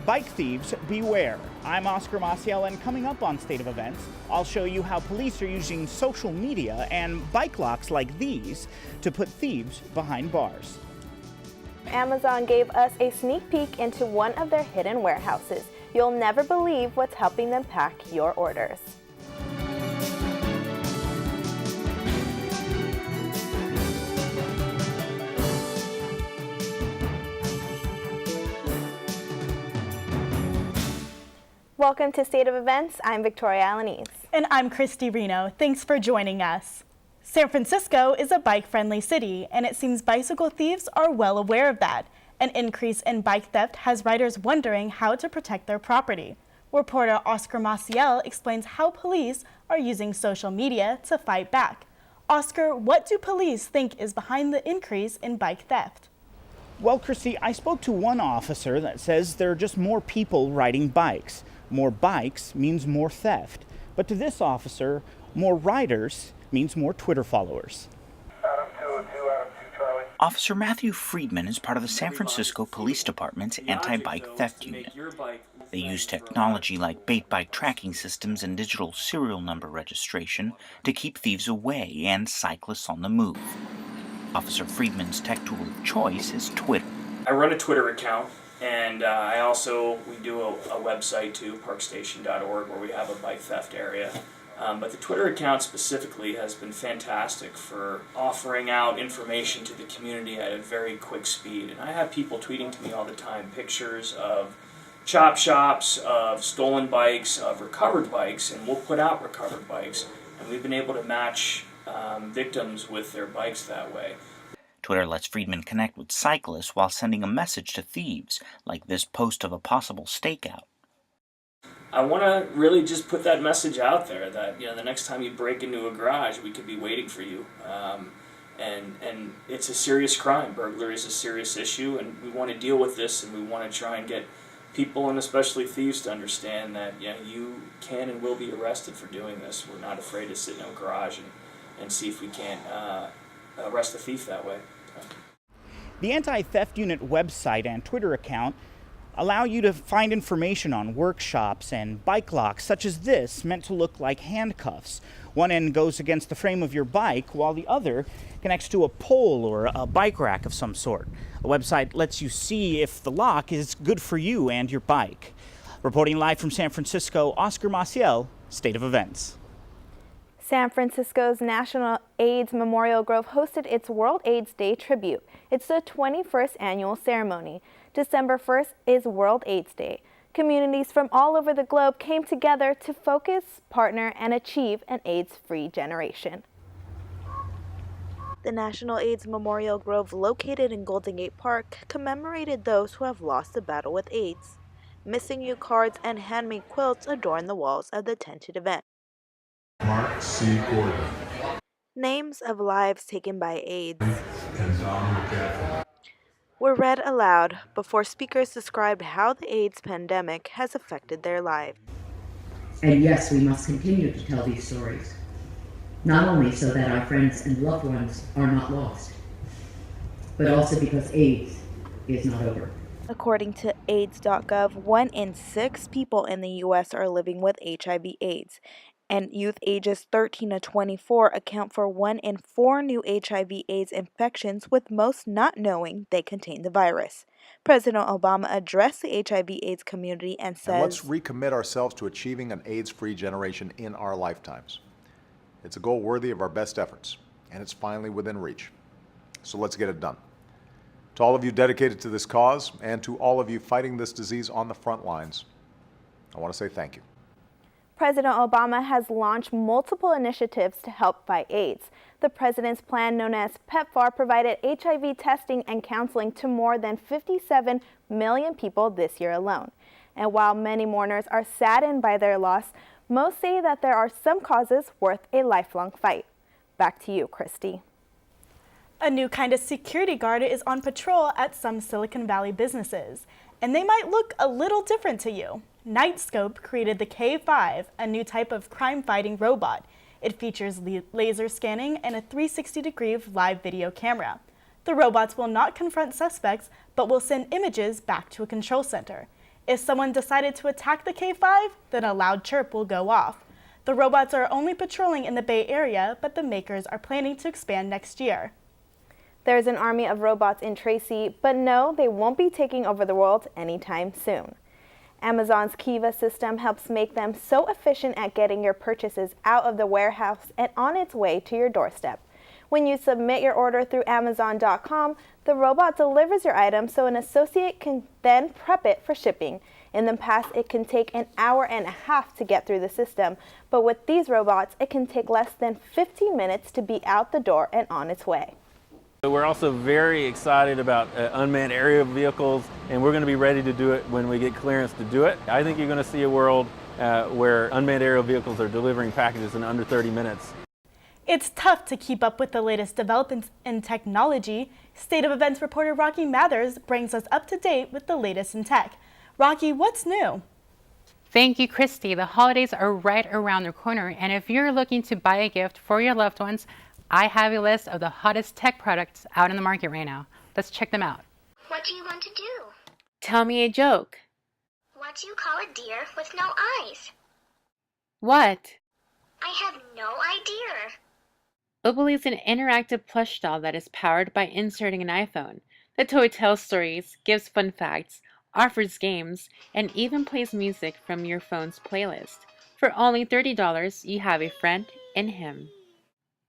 Bike thieves, beware. I'm Oscar Maciel, and coming up on State of Events, I'll show you how police are using social media and bike locks like these to put thieves behind bars. Amazon gave us a sneak peek into one of their hidden warehouses. You'll never believe what's helping them pack your orders. Welcome to State of Events. I'm Victoria Alanese. And I'm Christy Reno. Thanks for joining us. San Francisco is a bike-friendly city, and it seems bicycle thieves are well aware of that. An increase in bike theft has riders wondering how to protect their property. Reporter Oscar Maciel explains how police are using social media to fight back. Oscar, what do police think is behind the increase in bike theft? Well, Christy, I spoke to one officer that says there are just more people riding bikes. More bikes means more theft. But to this officer, more riders means more Twitter followers. Adam 202, Charlie. Officer Matthew Friedman is part of the San Francisco Police Department's anti-bike theft unit. They use technology like bait bike tracking systems and digital serial number registration to keep thieves away and cyclists on the move. Officer Friedman's tech tool of choice is Twitter. I run a Twitter account, and we do a website too, parkstation.org, where we have a bike theft area. But the Twitter account specifically has been fantastic for offering out information to the community at a very quick speed. And I have people tweeting to me all the time pictures of chop shops, of stolen bikes, of recovered bikes, and we'll put out recovered bikes. And we've been able to match victims with their bikes that way. Twitter lets Friedman connect with cyclists while sending a message to thieves, like this post of a possible stakeout. I want to really just put that message out there that, the next time you break into a garage, we could be waiting for you. And it's a serious crime. Burglary is a serious issue, and we want to deal with this, and we want to try and get people, and especially thieves, to understand that you can and will be arrested for doing this. We're not afraid to sit in a garage and see if we can't arrest a thief that way. The Anti-Theft Unit website and Twitter account allow you to find information on workshops and bike locks such as this, meant to look like handcuffs. One end goes against the frame of your bike, while the other connects to a pole or a bike rack of some sort. The website lets you see if the lock is good for you and your bike. Reporting live from San Francisco, Oscar Maciel, State of Events. San Francisco's National AIDS Memorial Grove hosted its World AIDS Day tribute. It's the 21st annual ceremony. December 1st is World AIDS Day. Communities from all over the globe came together to focus, partner, and achieve an AIDS-free generation. The National AIDS Memorial Grove, located in Golden Gate Park, commemorated those who have lost the battle with AIDS. Missing you cards and handmade quilts adorn the walls of the tented event. Mark C. Gordon. Names of lives taken by AIDS And Dominic Gaffney. were read aloud before speakers described how the AIDS pandemic has affected their lives. And yes, we must continue to tell these stories, not only so that our friends and loved ones are not lost, but also because AIDS is not over. According to AIDS.gov, 1 in 6 people in the U.S. are living with HIV/AIDS, and youth ages 13 to 24 account for 1 in 4 new HIV/AIDS infections, with most not knowing they contain the virus. President Obama addressed the HIV/AIDS community and says, let's recommit ourselves to achieving an AIDS-free generation in our lifetimes. It's a goal worthy of our best efforts, and it's finally within reach. So let's get it done. To all of you dedicated to this cause, and to all of you fighting this disease on the front lines, I want to say thank you. President Obama has launched multiple initiatives to help fight AIDS. The president's plan, known as PEPFAR, provided HIV testing and counseling to more than 57 million people this year alone. And while many mourners are saddened by their loss, most say that there are some causes worth a lifelong fight. Back to you, Christy. A new kind of security guard is on patrol at some Silicon Valley businesses, and they might look a little different to you. Nightscope created the K5, a new type of crime-fighting robot. It features laser scanning and a 360-degree live video camera. The robots will not confront suspects, but will send images back to a control center. If someone decided to attack the K5, then a loud chirp will go off. The robots are only patrolling in the Bay Area, but the makers are planning to expand next year. There's an army of robots in Tracy, but no, they won't be taking over the world anytime soon. Amazon's Kiva system helps make them so efficient at getting your purchases out of the warehouse and on its way to your doorstep. When you submit your order through Amazon.com, the robot delivers your item so an associate can then prep it for shipping. In the past, it can take an hour and a half to get through the system, but with these robots, it can take less than 15 minutes to be out the door and on its way. We're also very excited about unmanned aerial vehicles, and we're going to be ready to do it when we get clearance to do it. I think you're going to see a world where unmanned aerial vehicles are delivering packages in under 30 minutes. It's tough to keep up with the latest developments in technology. State of Events reporter Rocky Mathers brings us up to date with the latest in tech. Rocky, what's new? Thank you, Christy. The holidays are right around the corner, and if you're looking to buy a gift for your loved ones, I have a list of the hottest tech products out in the market right now. Let's check them out. What do you want to do? Tell me a joke. What do you call a deer with no eyes? What? I have no idea. Oobly is an interactive plush doll that is powered by inserting an iPhone. The toy tells stories, gives fun facts, offers games, and even plays music from your phone's playlist. For only $30, you have a friend in him.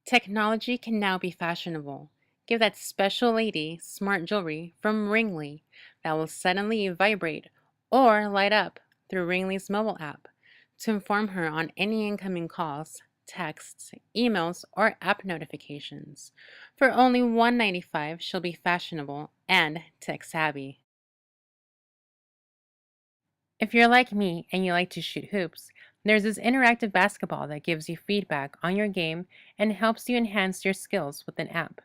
Technology can now be fashionable. Give that special lady smart jewelry from Ringly that will suddenly vibrate or light up through Ringly's mobile app to inform her on any incoming calls, texts, emails, or app notifications. For only $195, she'll be fashionable and tech-savvy. If you're like me and you like to shoot hoops, there's this interactive basketball that gives you feedback on your game and helps you enhance your skills with an app.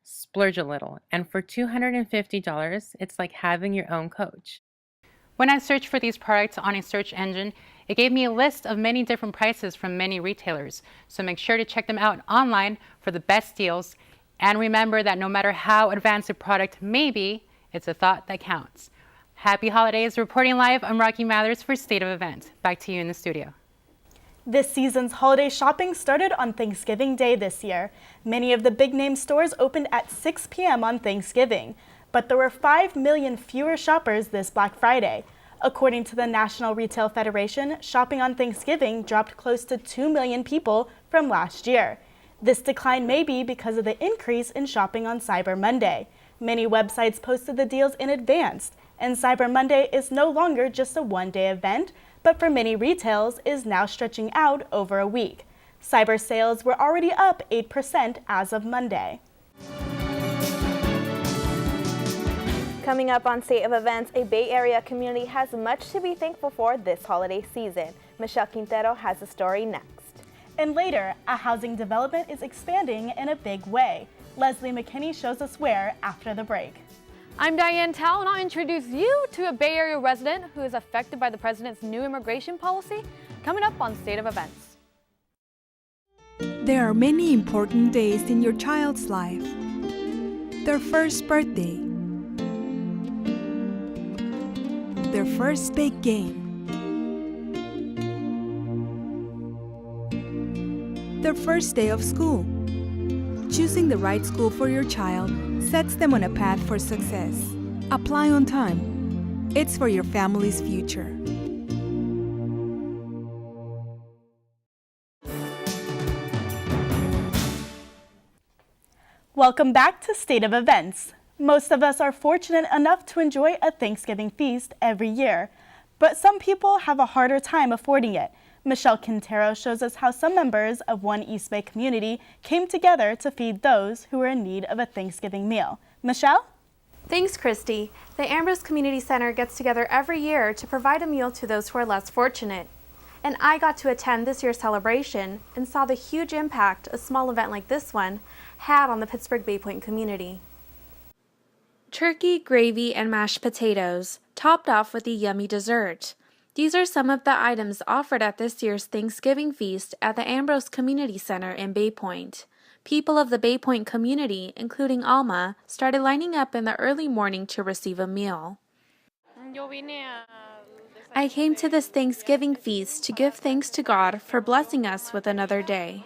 Splurge a little, and for $250, it's like having your own coach. When I searched for these products on a search engine, it gave me a list of many different prices from many retailers, so make sure to check them out online for the best deals. And remember that no matter how advanced a product may be, it's a thought that counts. Happy holidays. Reporting live, I'm Rocky Mathers for State of Event. Back to you in the studio. This season's holiday shopping started on Thanksgiving Day this year. Many of the big-name stores opened at 6 p.m. on Thanksgiving, but there were 5 million fewer shoppers this Black Friday. According to the National Retail Federation, shopping on Thanksgiving dropped close to 2 million people from last year. This decline may be because of the increase in shopping on Cyber Monday. Many websites posted the deals in advance, and Cyber Monday is no longer just a one-day event, but for many retailers is now stretching out over a week. Cyber sales were already up 8% as of Monday. Coming up on State of Events, a Bay Area community has much to be thankful for this holiday season. Michelle Quintero has the story next. And later, a housing development is expanding in a big way. Leslie McKinney shows us where after the break. I'm Diane Tao, and I'll introduce you to a Bay Area resident who is affected by the president's new immigration policy, coming up on State of Events. There are many important days in your child's life. Their first birthday, their first big game, their first day of school. Choosing the right school for your child sets them on a path for success. Apply on time. It's for your family's future. Welcome back to State of Events. Most of us are fortunate enough to enjoy a Thanksgiving feast every year, but some people have a harder time affording it. Michelle Quintero shows us how some members of one East Bay community came together to feed those who were in need of a Thanksgiving meal. Michelle? Thanks, Christy. The Ambrose Community Center gets together every year to provide a meal to those who are less fortunate. And I got to attend this year's celebration and saw the huge impact a small event like this one had on the Pittsburgh Bay Point community. Turkey, gravy, and mashed potatoes, topped off with a yummy dessert. These are some of the items offered at this year's Thanksgiving feast at the Ambrose Community Center in Bay Point. People of the Bay Point community, including Alma, started lining up in the early morning to receive a meal. Yo vine a I came to this Thanksgiving feast to give thanks to God for blessing us with another day.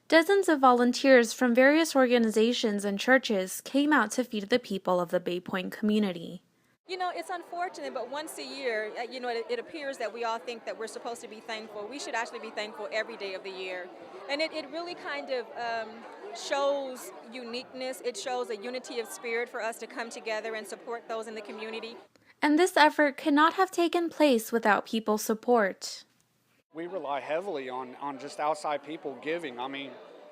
Dozens of volunteers from various organizations and churches came out to feed the people of the Bay Point community. You know, it's unfortunate, but once a year, it appears that we all think that we're supposed to be thankful. We should actually be thankful every day of the year. And it really kind of shows uniqueness. It shows a unity of spirit for us to come together and support those in the community. And this effort could not have taken place without people's support. We rely heavily on just outside people giving. I mean,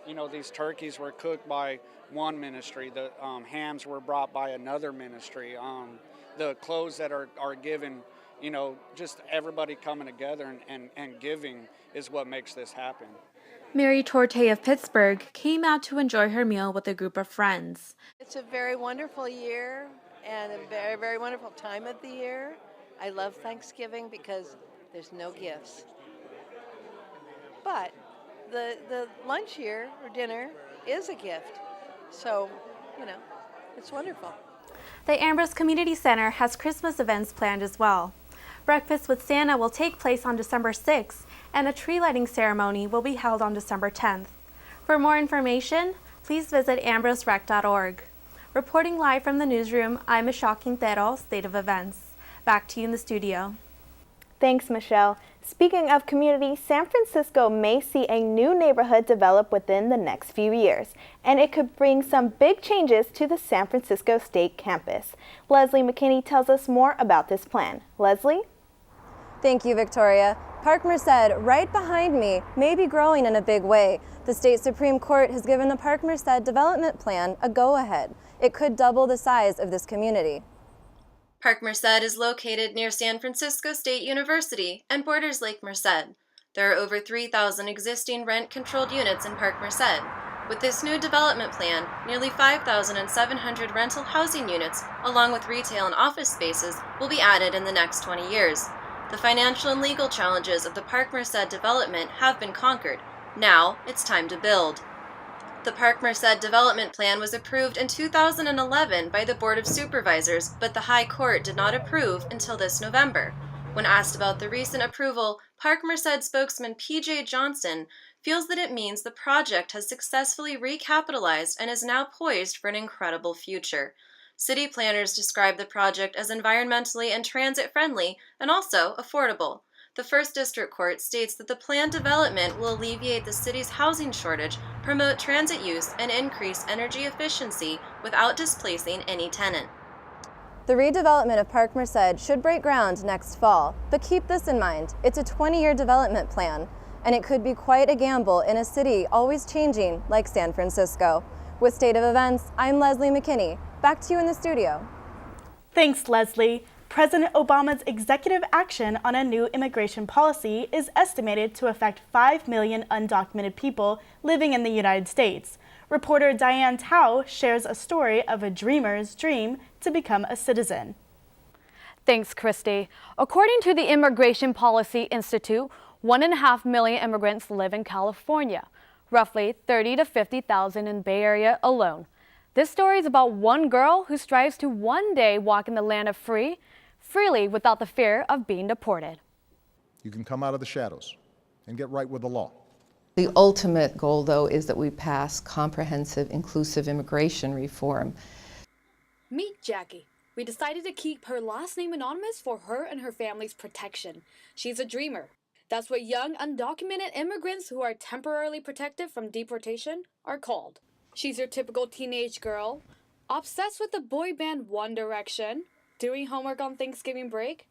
you know, these turkeys were cooked by one ministry. The hams were brought by another ministry. The clothes that are given, you know, just everybody coming together and giving is what makes this happen. Mary Torte of Pittsburgh came out to enjoy her meal with a group of friends. It's a very wonderful year and a very, very wonderful time of the year. I love Thanksgiving because there's no gifts. But the lunch here or dinner is a gift. So, you know, it's wonderful. The Ambrose Community Center has Christmas events planned as well. Breakfast with Santa will take place on December 6th, and a tree lighting ceremony will be held on December 10th. For more information, please visit ambroserec.org. Reporting live from the newsroom, I'm Michelle Quintero, State of Events. Back to you in the studio. Thanks, Michelle. Speaking of community, San Francisco may see a new neighborhood develop within the next few years, and it could bring some big changes to the San Francisco State campus. Leslie McKinney tells us more about this plan. Leslie? Thank you, Victoria. Park Merced, right behind me, may be growing in a big way. The state Supreme Court has given the Park Merced development plan a go-ahead. It could double the size of this community. Park Merced is located near San Francisco State University and borders Lake Merced. There are over 3,000 existing rent-controlled units in Park Merced. With this new development plan, nearly 5,700 rental housing units, along with retail and office spaces, will be added in the next 20 years. The financial and legal challenges of the Park Merced development have been conquered. Now, it's time to build. The Park Merced development plan was approved in 2011 by the Board of Supervisors, but the High Court did not approve until this November. When asked about the recent approval, Park Merced spokesman P.J. Johnson feels that it means the project has successfully recapitalized and is now poised for an incredible future. City planners describe the project as environmentally and transit-friendly and also affordable. The First District Court states that the planned development will alleviate the city's housing shortage, promote transit use, and increase energy efficiency without displacing any tenant. The redevelopment of Park Merced should break ground next fall, but keep this in mind, it's a 20-year development plan, and it could be quite a gamble in a city always changing like San Francisco. With State of Events, I'm Leslie McKinney. Back to you in the studio. Thanks, Leslie. President Obama's executive action on a new immigration policy is estimated to affect 5 million undocumented people living in the United States. Reporter Diane Tao shares a story of a dreamer's dream to become a citizen. Thanks, Christy. According to the Immigration Policy Institute, 1.5 million immigrants live in California, roughly 30 to 50,000 in Bay Area alone. This story is about one girl who strives to one day walk in the land of freely without the fear of being deported. You can come out of the shadows and get right with the law. The ultimate goal, though, is that we pass comprehensive, inclusive immigration reform. Meet Jackie. We decided to keep her last name anonymous for her and her family's protection. She's a dreamer. That's what young, undocumented immigrants who are temporarily protected from deportation are called. She's your typical teenage girl, obsessed with the boy band One Direction, doing homework on Thanksgiving break,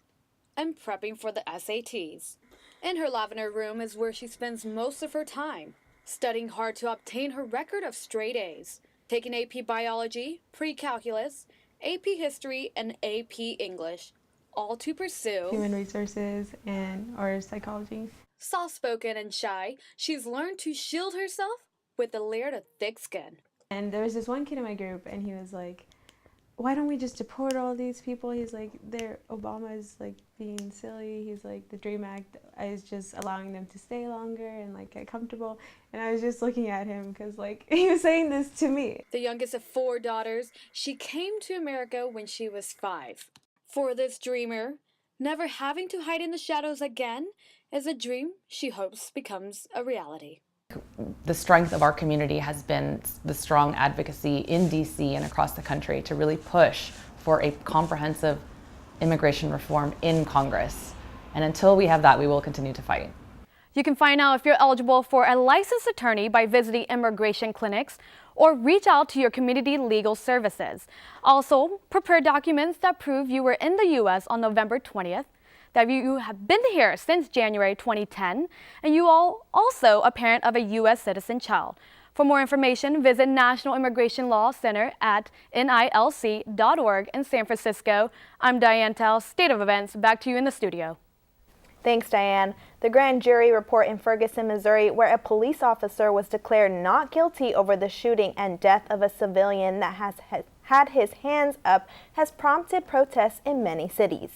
and prepping for the SATs. In her lavender room is where she spends most of her time, studying hard to obtain her record of straight A's, taking AP Biology, Pre-Calculus, AP History, and AP English, all to pursue human resources or psychology. Soft-spoken and shy, she's learned to shield herself with a layer of thick skin. And there was this one kid in my group, and he was like, why don't we just deport all these people? He's like, Obama is like being silly. He's like, the DREAM Act is just allowing them to stay longer and like get comfortable. And I was just looking at him because like he was saying this to me. The youngest of 4 daughters, she came to America when she was 5. For this dreamer, Never having to hide in the shadows again is a dream she hopes becomes a reality. The strength of our community has been the strong advocacy in DC and across the country to really push for a comprehensive immigration reform in Congress. And until we have that, we will continue to fight. You can find out if you're eligible for a licensed attorney by visiting immigration clinics or reach out to your community legal services. Also, prepare documents that prove you were in the U.S. on November 20th, that you have been here since January 2010, and you are also a parent of a U.S. citizen child. For more information, visit National Immigration Law Center at nilc.org in San Francisco. I'm Diane Tell, State of Events. Back to you in the studio. Thanks, Diane. The grand jury report in Ferguson, Missouri, where a police officer was declared not guilty over the shooting and death of a civilian that has had his hands up, has prompted protests in many cities.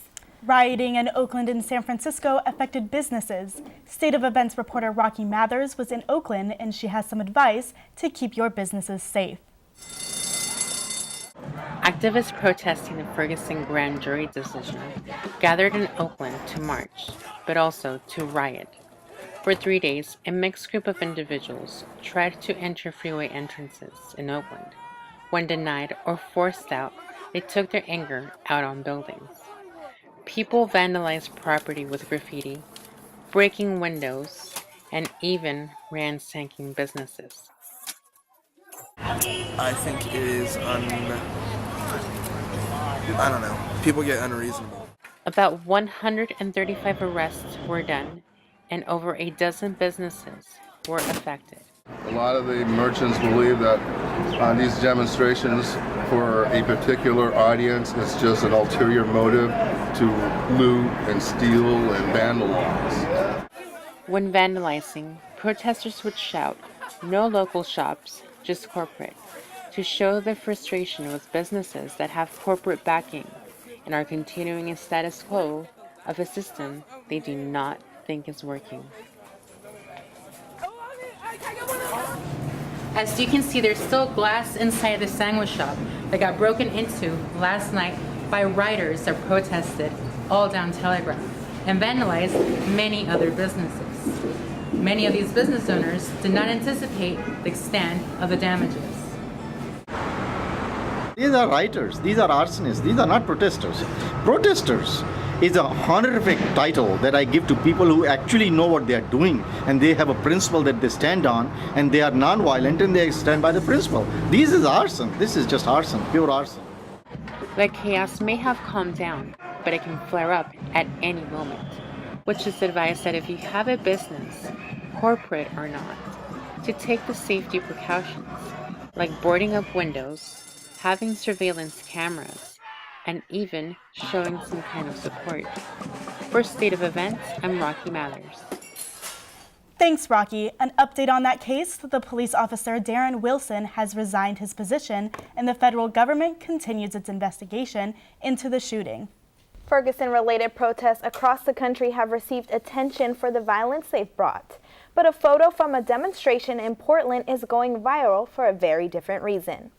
Rioting in Oakland and San Francisco affected businesses. State of Events reporter Rocky Mathers was in Oakland, and she has some advice to keep your businesses safe. Activists protesting the Ferguson grand jury decision gathered in Oakland to march, but also to riot. For 3 days, a mixed group of individuals tried to enter freeway entrances in Oakland. When denied or forced out, they took their anger out on buildings. People vandalized property with graffiti, breaking windows, and even ransacking businesses. I think it is I don't know. People get unreasonable. About 135 arrests were done, and over a dozen businesses were affected. A lot of the merchants believe that these demonstrations for a particular audience is just an ulterior motive to loot and steal and vandalize. When vandalizing, protesters would shout, "No local shops, just corporate," to show their frustration with businesses that have corporate backing and are continuing a status quo of a system they do not think is working. As you can see, there's still glass inside the sandwich shop that got broken into last night by rioters that protested all down Telegraph and vandalized many other businesses. Many of these business owners did not anticipate the extent of the damages. These are rioters, these are arsonists, these are not protesters. Protesters is a honorific title that I give to people who actually know what they are doing and they have a principle that they stand on and they are non-violent and they stand by the principle. This is arson. This is just arson, pure arson. The chaos may have calmed down, but it can flare up at any moment, which is advice that if you have a business, corporate or not, to take the safety precautions, like boarding up windows, having surveillance cameras, and even showing some kind of support. For State of Events, I'm Rocky Mathers. Thanks, Rocky. An update on that case, the police officer Darren Wilson has resigned his position, and the federal government continues its investigation into the shooting. Ferguson-related protests across the country have received attention for the violence they've brought. But a photo from a demonstration in Portland is going viral for a very different reason.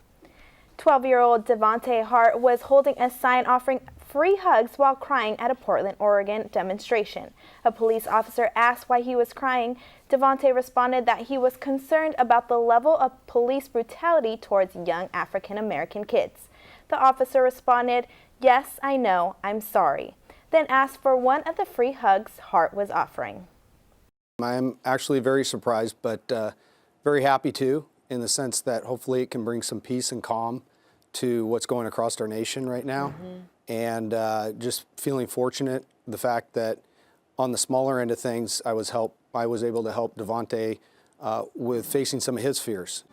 12-year-old Devontae Hart was holding a sign offering free hugs while crying at a Portland, Oregon demonstration. A police officer asked why he was crying. Devontae responded that he was concerned about the level of police brutality towards young African-American kids. The officer responded, "Yes, I know, I'm sorry," then asked for one of the free hugs Hart was offering. I'm actually very surprised, but very happy too, in the sense that hopefully it can bring some peace and calm to what's going across our nation right now. And just feeling fortunate, the fact that on the smaller end of things, I was able to help Devontae with facing some of his fears.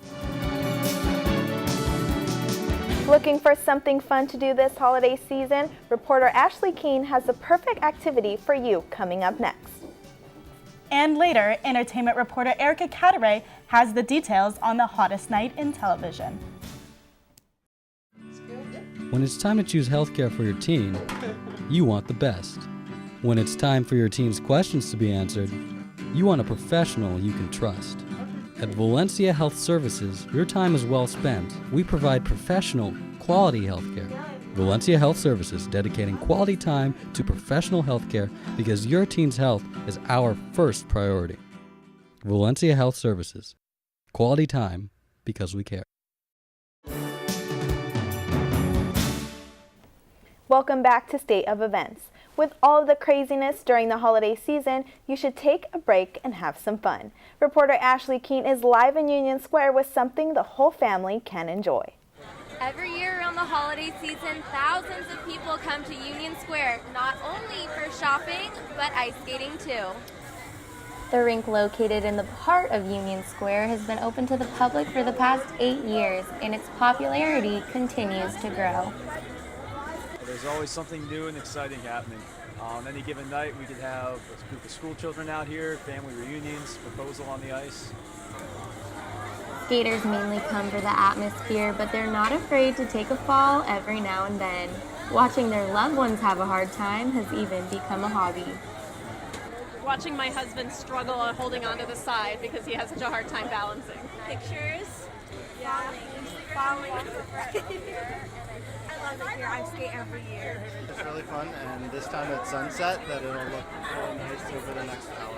Looking for something fun to do this holiday season? Reporter Ashley Keene has the perfect activity for you coming up next. And later, entertainment reporter Erica Cataray has the details on the hottest night in television. When it's time to choose healthcare for your teen, you want the best. When it's time for your teen's questions to be answered, you want a professional you can trust. At Valencia Health Services, your time is well spent. We provide professional, quality healthcare. Valencia Health Services, dedicating quality time to professional healthcare because your teen's health is our first priority. Valencia Health Services, quality time because we care. Welcome back to State of Events. With all of the craziness during the holiday season, you should take a break and have some fun. Reporter Ashley Keene is live in Union Square with something the whole family can enjoy. Every year around the holiday season, thousands of people come to Union Square, not only for shopping, but ice skating too. The rink located in the heart of Union Square has been open to the public for the past 8 years, and its popularity continues to grow. There's always something new and exciting happening. On any given night, we could have a group of school children out here, family reunions, proposal on the ice. Skaters mainly come for the atmosphere, but they're not afraid to take a fall every now and then. Watching their loved ones have a hard time has even become a hobby. Watching my husband struggle on holding onto the side because he has such a hard time balancing. Pictures? Yeah. Falling. I love it here. I skate every year. It's really fun, and this time at sunset that it'll look really nice over the next hour.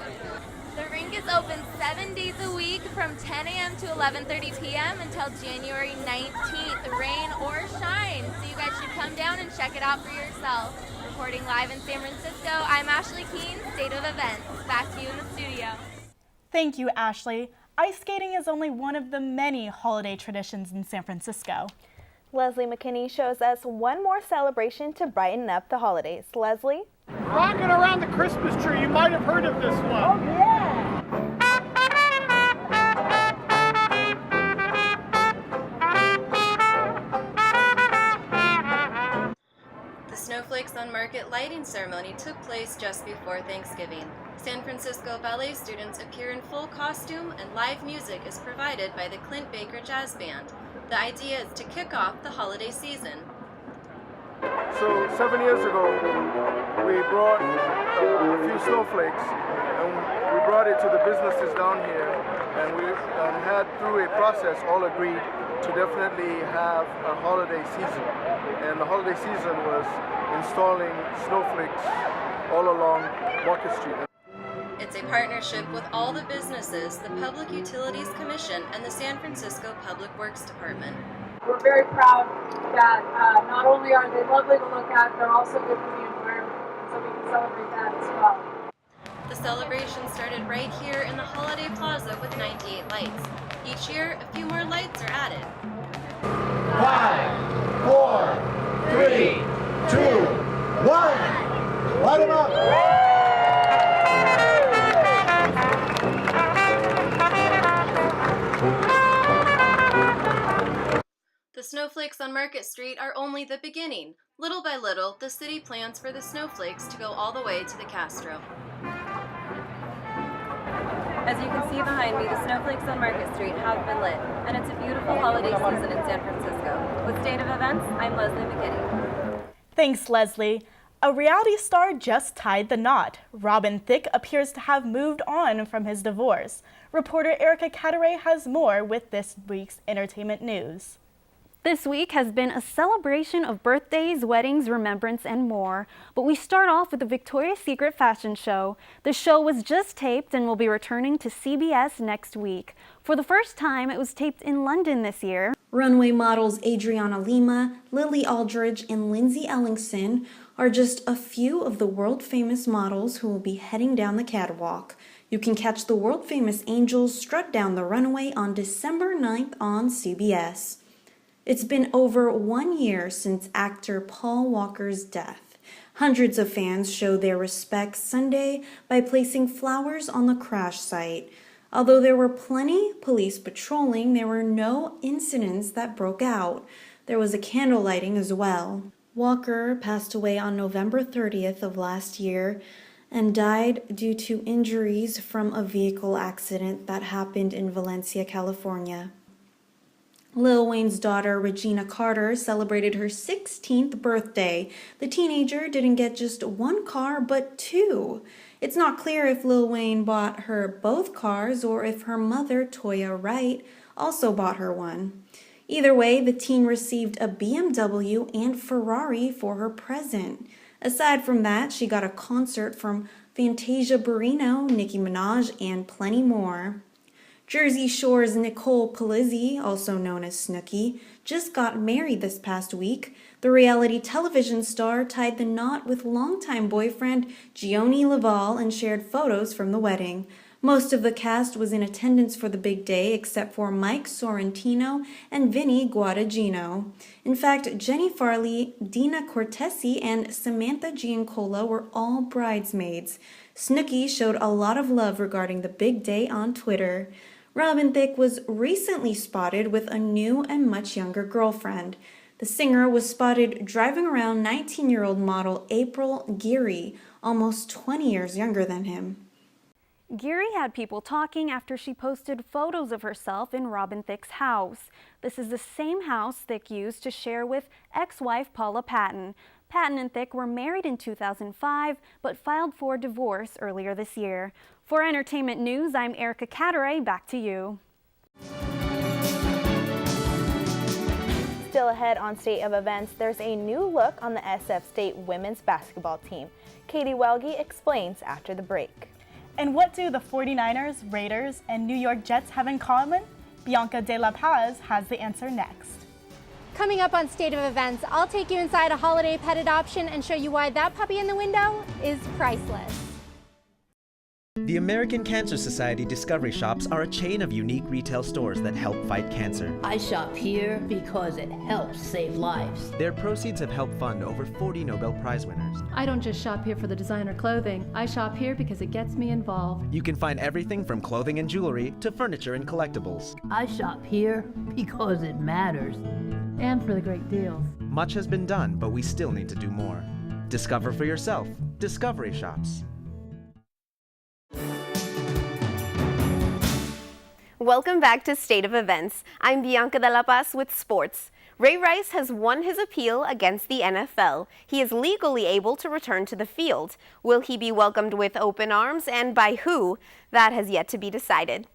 The rink is open 7 days a week from 10 a.m. to 11:30 p.m. until January 19th, rain or shine. So you guys should come down and check it out for yourself. Reporting live in San Francisco, I'm Ashley Keene, State of Events. Back to you in the studio. Thank you, Ashley. Ice skating is only one of the many holiday traditions in San Francisco. Leslie McKinney shows us one more celebration to brighten up the holidays. Leslie? Rocking around the Christmas tree. You might have heard of this one. Oh, yeah. The Snowflakes on Market lighting ceremony took place just before Thanksgiving. San Francisco ballet students appear in full costume, and live music is provided by the Clint Baker Jazz Band. The idea is to kick off the holiday season. So 7 years ago, we brought a few snowflakes, and we brought it to the businesses down here, and we had, through a process, all agreed to definitely have a holiday season. And the holiday season was installing snowflakes all along Market Street. It's a partnership with all the businesses, the Public Utilities Commission, and the San Francisco Public Works Department. We're very proud that not only are they lovely to look at, they're also good for the environment, so we can celebrate that as well. The celebration started right here in the Holiday Plaza with 98 lights. Each year, a few more lights are added. 5, 4, 3, 2, 1. Light them up. The snowflakes on Market Street are only the beginning. Little by little, the city plans for the snowflakes to go all the way to the Castro. As you can see behind me, the snowflakes on Market Street have been lit, and it's a beautiful holiday season in San Francisco. With State of Events, I'm Leslie McKinney. Thanks, Leslie. A reality star just tied the knot. Robin Thicke appears to have moved on from his divorce. Reporter Erica Cataray has more with this week's entertainment news. This week has been a celebration of birthdays, weddings, remembrance, and more. But we start off with the Victoria's Secret fashion show. The show was just taped and will be returning to CBS next week. For the first time, it was taped in London this year. Runway models Adriana Lima, Lily Aldridge, and Lindsay Ellingson are just a few of the world-famous models who will be heading down the catwalk. You can catch the world-famous angels strut down the runway on December 9th on CBS. It's been over 1 year since actor Paul Walker's death. Hundreds of fans showed their respects Sunday by placing flowers on the crash site. Although there were plenty police patrolling, there were no incidents that broke out. There was a candle lighting as well. Walker passed away on November 30th of last year and died due to injuries from a vehicle accident that happened in Valencia, California. Lil Wayne's daughter, Regina Carter, celebrated her 16th birthday. The teenager didn't get just one car, but two. It's not clear if Lil Wayne bought her both cars or if her mother, Toya Wright, also bought her one. Either way, the teen received a BMW and Ferrari for her present. Aside from that, she got a concert from Fantasia Barrino, Nicki Minaj, and plenty more. Jersey Shore's Nicole Palizzi, also known as Snooki, just got married this past week. The reality television star tied the knot with longtime boyfriend Gianni Laval and shared photos from the wedding. Most of the cast was in attendance for the big day except for Mike Sorrentino and Vinny Guadagnino. In fact, Jenny Farley, Dina Cortesi, and Samantha Giancola were all bridesmaids. Snooki showed a lot of love regarding the big day on Twitter. Robin Thicke was recently spotted with a new and much younger girlfriend. The singer was spotted driving around 19-year-old model April Geary, almost 20 years younger than him. Geary had people talking after she posted photos of herself in Robin Thicke's house. This is the same house Thicke used to share with ex-wife Paula Patton. Patton and Thicke were married in 2005, but filed for divorce earlier this year. For entertainment news, I'm Erica Cataray. Back to you. Still ahead on State of Events, there's a new look on the SF State women's basketball team. Katie Welge explains after the break. And what do the 49ers, Raiders, and New York Jets have in common? Bianca De La Paz has the answer next. Coming up on State of Events, I'll take you inside a holiday pet adoption and show you why that puppy in the window is priceless. The American Cancer Society Discovery Shops are a chain of unique retail stores that help fight cancer. I shop here because it helps save lives. Their proceeds have helped fund over 40 Nobel Prize winners. I don't just shop here for the designer clothing. I shop here because it gets me involved. You can find everything from clothing and jewelry to furniture and collectibles. I shop here because it matters. And for the great deals. Much has been done, but we still need to do more. Discover for yourself. Discovery Shops. Welcome back to State of Events. I'm Bianca De La Paz with sports. Ray Rice has won his appeal against the NFL. He is legally able to return to the field. Will he be welcomed with open arms, and by who? That has yet to be decided.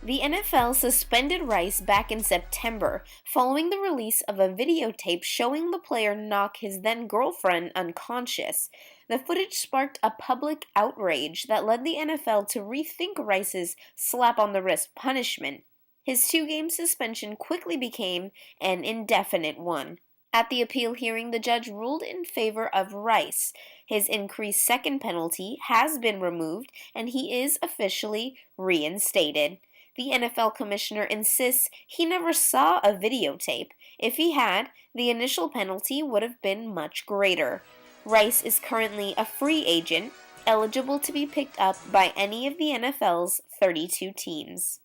The NFL suspended Rice back in September following the release of a videotape showing the player knock his then-girlfriend unconscious. The footage sparked a public outrage that led the NFL to rethink Rice's slap-on-the-wrist punishment. His 2-game suspension quickly became an indefinite one. At the appeal hearing, the judge ruled in favor of Rice. His increased second penalty has been removed, and he is officially reinstated. The NFL commissioner insists he never saw a videotape. If he had, the initial penalty would have been much greater. Rice is currently a free agent, eligible to be picked up by any of the NFL's 32 teams.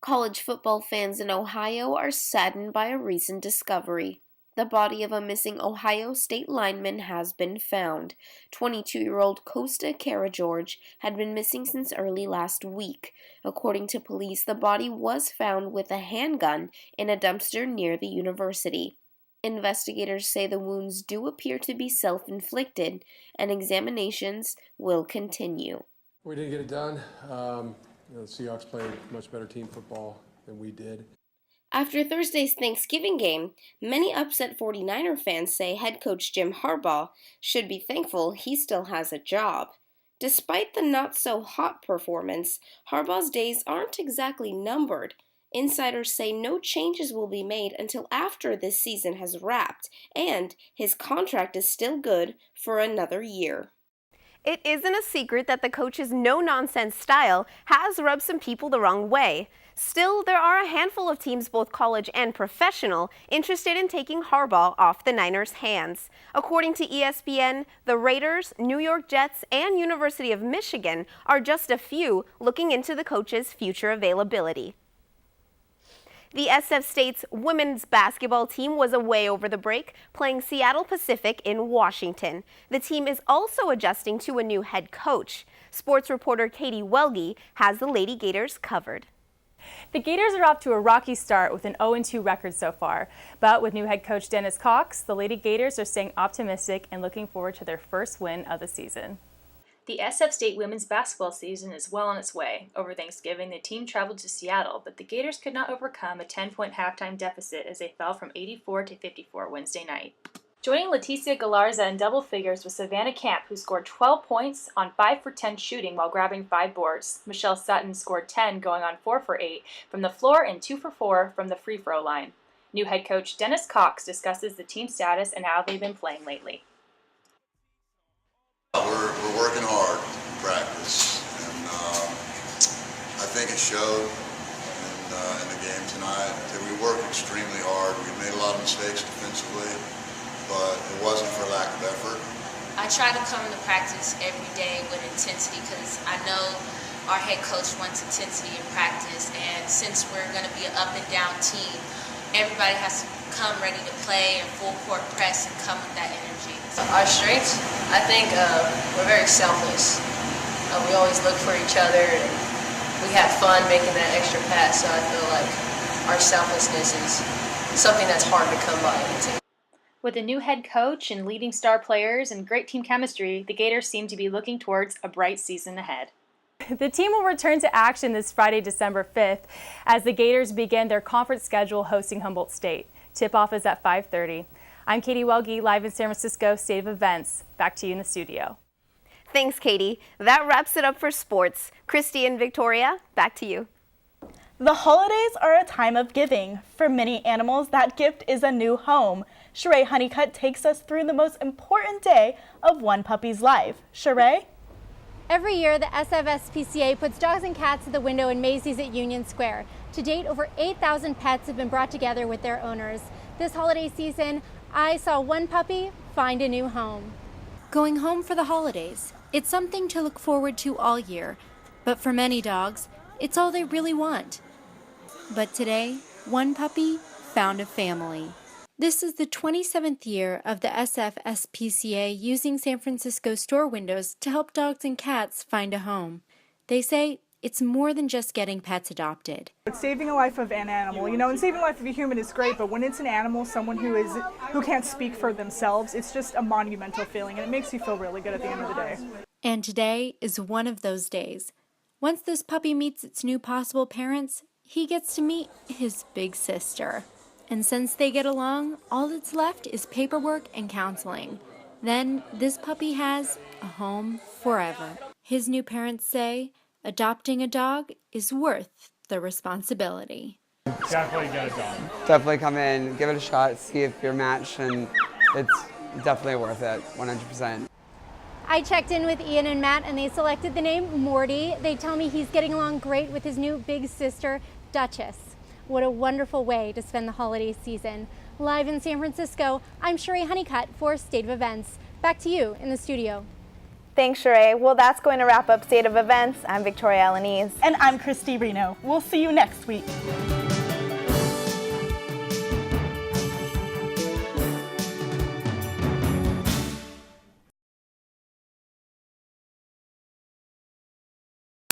College football fans in Ohio are saddened by a recent discovery. The body of a missing Ohio State lineman has been found. 22-year-old Costa Karageorge had been missing since early last week. According to police, the body was found with a handgun in a dumpster near the university. Investigators say the wounds do appear to be self-inflicted, and examinations will continue. We didn't get it done. The Seahawks played much better team football than we did. After Thursday's Thanksgiving game, many upset 49er fans say head coach Jim Harbaugh should be thankful he still has a job. Despite the not-so-hot performance, Harbaugh's days aren't exactly numbered. Insiders say no changes will be made until after this season has wrapped, and his contract is still good for another year. It isn't a secret that the coach's no-nonsense style has rubbed some people the wrong way. Still, there are a handful of teams, both college and professional, interested in taking Harbaugh off the Niners' hands. According to ESPN, the Raiders, New York Jets, and University of Michigan are just a few looking into the coach's future availability. The SF State's women's basketball team was away over the break, playing Seattle Pacific in Washington. The team is also adjusting to a new head coach. Sports reporter Katie Welge has the Lady Gators covered. The Gators are off to a rocky start with an 0-2 record so far. But with new head coach Dennis Cox, the Lady Gators are staying optimistic and looking forward to their first win of the season. The SF State women's basketball season is well on its way. Over Thanksgiving, the team traveled to Seattle, but the Gators could not overcome a 10-point halftime deficit as they fell from 84 to 54 Wednesday night. Joining Leticia Galarza in double figures was Savannah Camp, who scored 12 points on 5 for 10 shooting while grabbing 5 boards. Michelle Sutton scored 10, going on 4 for 8 from the floor and 2 for 4 from the free throw line. New head coach Dennis Cox discusses the team status and how they've been playing lately. We're working hard in practice, and I think it showed in the game tonight that we worked extremely hard. We made a lot of mistakes defensively, but it wasn't for lack of effort. I try to come to practice every day with intensity because I know our head coach wants intensity in practice, and since we're going to be an up and down team, everybody has to come ready to play and full court press and come with that energy. Our strengths, I think we're very selfless. We always look for each other, and we have fun making that extra pass, so I feel like our selflessness is something that's hard to come by in a team. With a new head coach and leading star players and great team chemistry, the Gators seem to be looking towards a bright season ahead. The team will return to action this Friday, December 5th, as the Gators begin their conference schedule hosting Humboldt State. Tip-off is at 5:30. I'm Katie Welge, live in San Francisco, State of Events. Back to you in the studio. Thanks, Katie. That wraps it up for sports. Christy and Victoria, back to you. The holidays are a time of giving. For many animals, that gift is a new home. Sheree Honeycutt takes us through the most important day of one puppy's life. Sheree? Every year, the SFSPCA puts dogs and cats at the window in Macy's at Union Square. To date, over 8,000 pets have been brought together with their owners. This holiday season, I saw one puppy find a new home. Going home for the holidays. It's something to look forward to all year, but for many dogs, it's all they really want. But today, one puppy found a family. This is the 27th year of the SFSPCA using San Francisco store windows to help dogs and cats find a home. They say it's more than just getting pets adopted. It's saving a life of an animal, and saving the life of a human is great, but when it's an animal, someone who can't speak for themselves, it's just a monumental feeling, and it makes you feel really good at the end of the day. And today is one of those days. Once this puppy meets its new possible parents, he gets to meet his big sister. And since they get along, all that's left is paperwork and counseling. Then this puppy has a home forever. His new parents say adopting a dog is worth the responsibility. Definitely get a dog. Definitely come in, give it a shot, see if you're matched, and it's definitely worth it, 100%. I checked in with Ian and Matt, and they selected the name Morty. They tell me he's getting along great with his new big sister, Duchess. What a wonderful way to spend the holiday season. Live in San Francisco, I'm Sheree Honeycutt for State of Events. Back to you in the studio. Thanks, Sheree. Well, that's going to wrap up State of Events. I'm Victoria Alanese. And I'm Christy Reno. We'll see you next week.